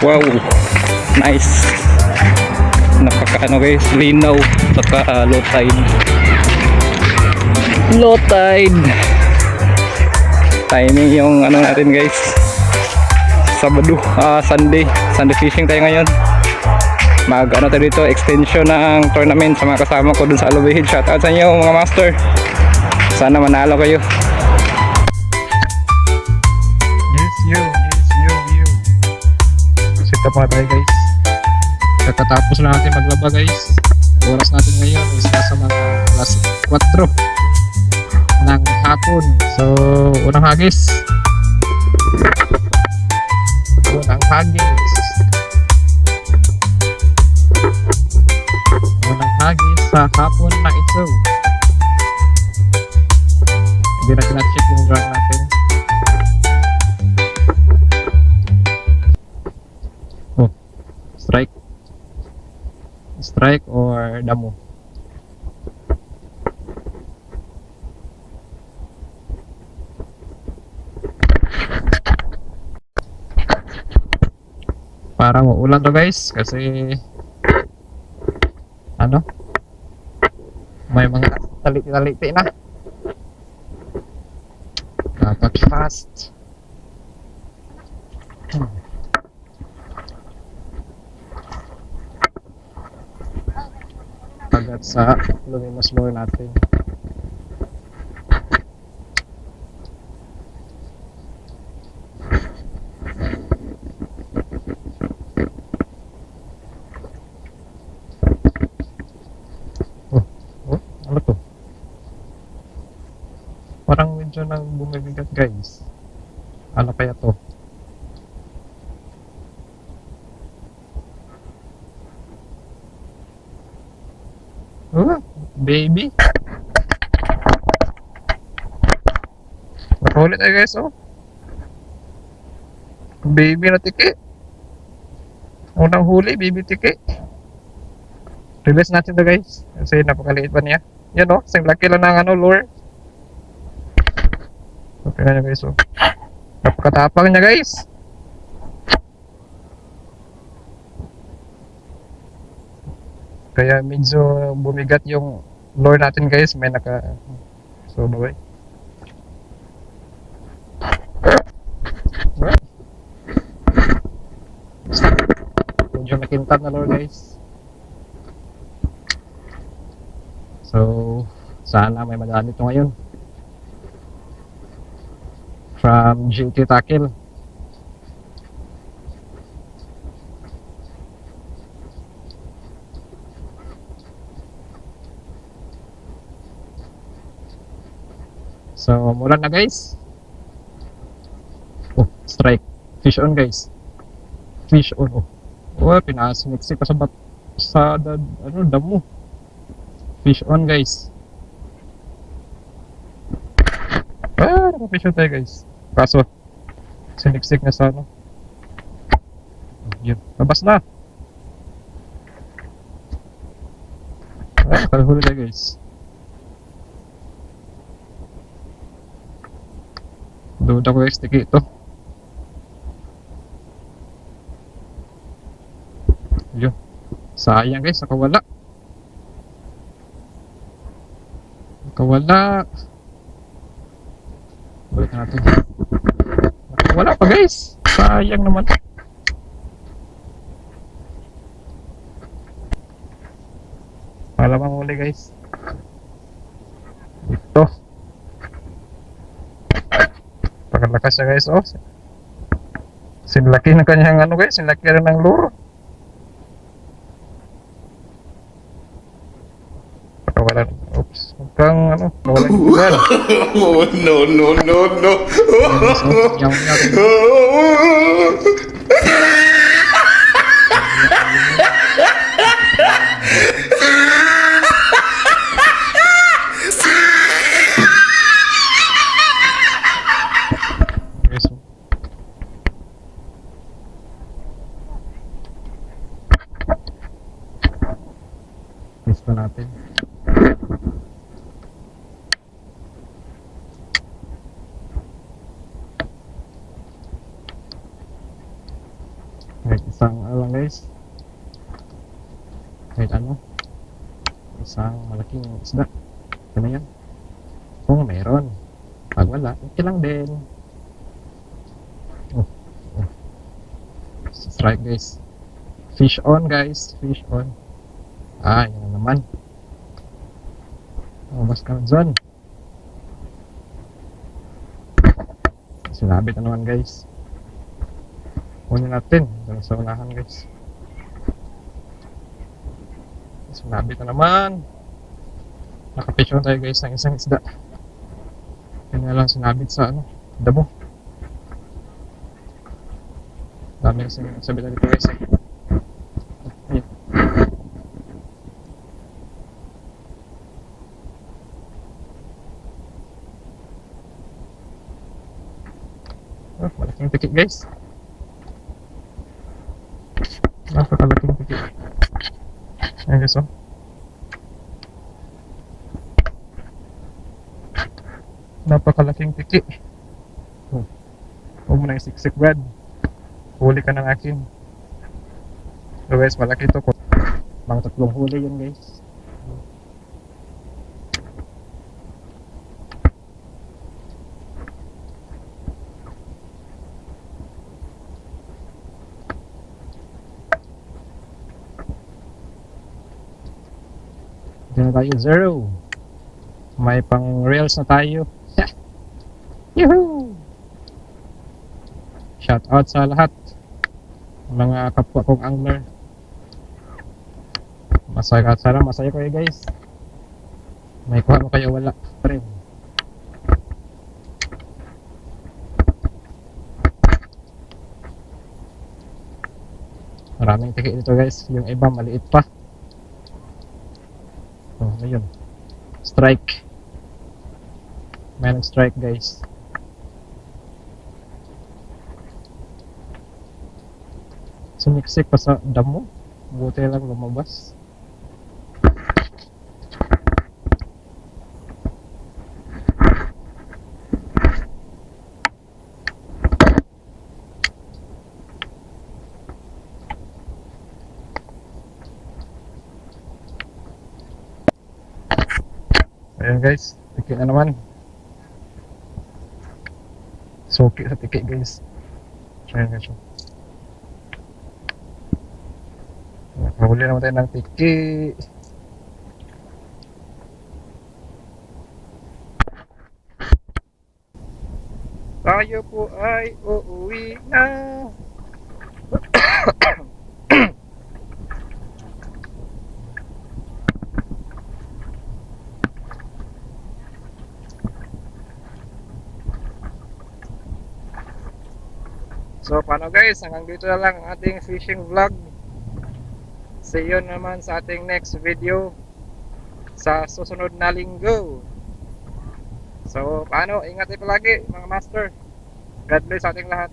Wow, nice. Napaka ano guys, linaw. Saka low tide. Low tide. Timing yung ano natin guys. Sabado, Sunday fishing tayo ngayon. Mag ano tayo dito, extension ng tournament sa mga kasama ko dun sa Alubihid. Shoutout sa inyo mga master. Sana manalo kayo. You. Set up mga tayo guys. Kakatapos na natin maglaba guys. Oras natin ngayon is nasa mga alas 4 ng hapon. So, unang hagis sa hapon na ito. Hindi na check yung drag natin. Oh, strike or damo. Parang uulan to guys kasi ano, may mga taliti-taliti na. Dapat fast. Agad sa luminos lure natin. Ano to? Parang medyo nang bumibigat guys. Ano kaya to? Baby. Nakahuli tayo guys, oh. Baby na tiki. Unang huli, baby tiki. Release natin to guys. Kasi napakaliit pa niya. Yan oh, sing laki lang ng ano, lure. Okay na guys, oh. Napakatapang niya guys. Kaya medyo bumigat yung lure natin guys. May naka... So, bye-bye. Medyo nakintab na lure guys. So, sana may madali ito ngayon. From GT Tackle. So, mulan na guys. Oh, strike. Fish on guys. Fish on. Oh, pinasiniksik pa sa damo. Fish on guys. Nakafish on tayo guys. Kaso siniksik na sa ano. Yun, labas na. Kalahuli tayo guys. Duda ko guys, tiki ito. Yun, sayang guys, nakawala. Balik natin. Wala pa guys. Sayang naman. Malamang huli guys. Ito. Pagkalakas siya guys. Oh. Sinlaki ng kanyang ano guys. Sinlaki rin ng lure. Wala. Oops. Kang ano, wala yan. Oh, no. Test pa natin. Kahit isang ano lang guys. Kahit ano. Isang malaking isda. Ito na yan. Kung mayroon. Pag wala, okay lang din. Oh, oh. Strike guys. Fish on guys. Fish on. Ah, yan na naman. Mas ka dyan. Sinabit na naman guys. Kunin natin. Dito sa unahan guys. Sinabit na naman. Nakapish on tayo guys ng isang isda. Yan nga lang sinabit sa ano, damo. Dami kasi sabit na dito guys eh. Ayan. Oh, malaking tikit guys. Napakalaking tikit. Ayan guys oh. Napakalaking tiki. Oh. Huwag mo na isiksik Brad. Huli ka ng akin. So guys, malaki ito ko. Mga 3 huli yun guys. Hindi na tayo 0. May pang reels na tayo. Yuhuu! Shout out sa lahat mga kapwa kong angler. Masaya sana masaya kayo guys. May kuha mo kayo wala pa rin. Maraming tiki dito guys. Yung iba maliit pa. Oh, ayun. Strike. May nag-strike guys. Sumiksik pa sa damo. Buti lang lumabas. Ayan guys, tiki na naman. Suki sa tiki guys. Ayan guys. Nakahuli naman tayo ng tiki. Tayo po ay uuwi na. So paano guys, hanggang dito na lang ang ating fishing vlog. See you naman sa ating next video sa susunod na linggo. So paano, ingat tayo palagi mga master. God bless sa ating lahat.